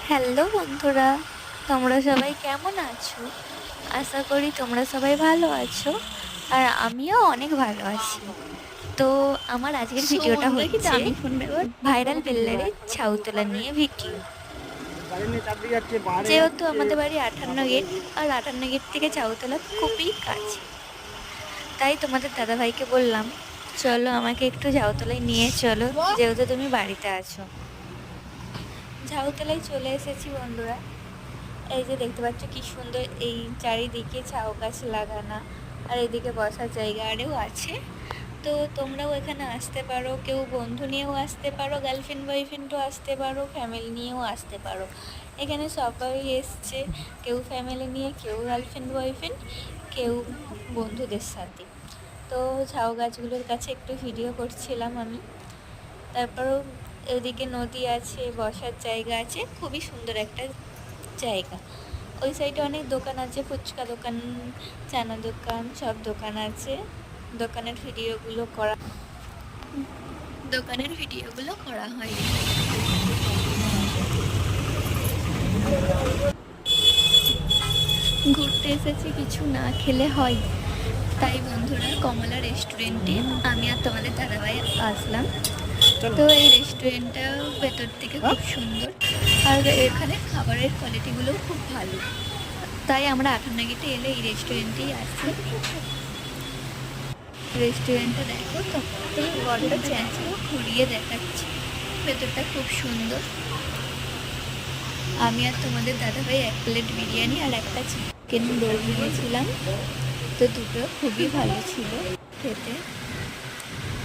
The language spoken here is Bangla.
হ্যালো বন্ধুরা, তোমরা সবাই কেমন আছো? আশা করি তোমরা সবাই ভালো আছো, আর আমিও অনেক ভালো আছি। তো আমার আজকের ভিডিওটা হচ্ছে ভাইরাল বিল্লারের ছাউতলা নিয়ে ভিডিও। যেহেতু আমাদের বাড়ি 58 গেট, আর 58 গেট থেকে ছাউতলা খুবই কাছে, তাই তোমাদের দাদাভাইকে বললাম, চলো আমাকে একটু ছাউতলায় নিয়ে চলো, যেহেতু তুমি বাড়িতে আছো। ঝাউতলায় চলে এসেছি বন্ধুরা। এই যে দেখতে পাচ্ছ কি সুন্দর, এই চারিদিকে ঝাউ গাছ লাগানো, আর এদিকে বসার জায়গা আরেও আছে। তো তোমরাও এখানে আসতে পারো, কেউ বন্ধু নিয়েও আসতে পারো, গার্লফ্রেন্ড বয়ফ্রেন্ডও আসতে পারো, ফ্যামিলি নিয়েও আসতে পারো। এখানে সবাই এসছে, কেউ ফ্যামিলি নিয়ে, কেউ গার্লফ্রেন্ড বয়ফ্রেন্ড, কেউ বন্ধুদের সাথে। তো ঝাউ গাছগুলোর কাছে একটু ভিডিও করছিলাম আমি। তারপরও ওদিকে নদী আছে, বসার জায়গা আছে, খুবই সুন্দর একটা জায়গা। ওই সাইডে অনেক দোকান আছে, ফুচকা দোকান, চানা দোকান, সব দোকান আছে। দোকানের ভিডিওগুলো করা হয়। ঘুরতে এসেছি, কিছু না খেলে হয়। তাই বন্ধুরা, কমলা রেস্টুরেন্টে আমি আর তোমাদের দাদাভাই আসলাম। তো এই রেস্টুরেন্টটা ভেতর থেকে খুব সুন্দর, আর এখানে খাবারের কোয়ালিটিগুলোও খুব ভালো। তাই আমরা 58 গেটে এলে এই রেস্টুরেন্টেই আসি। রেস্টুরেন্টটা দেখো, তোমাদের বড়টা চ্যাঁচে ঘুরিয়ে দেখাচ্ছি। ভেতরটা খুব সুন্দর। আমি আর তোমাদের দাদাভাই 1 প্লেট বিরিয়ানি আর একটা চিকেন রোল নিয়েছিলাম। তো দুটো খুবই ভালো ছিল খেতে।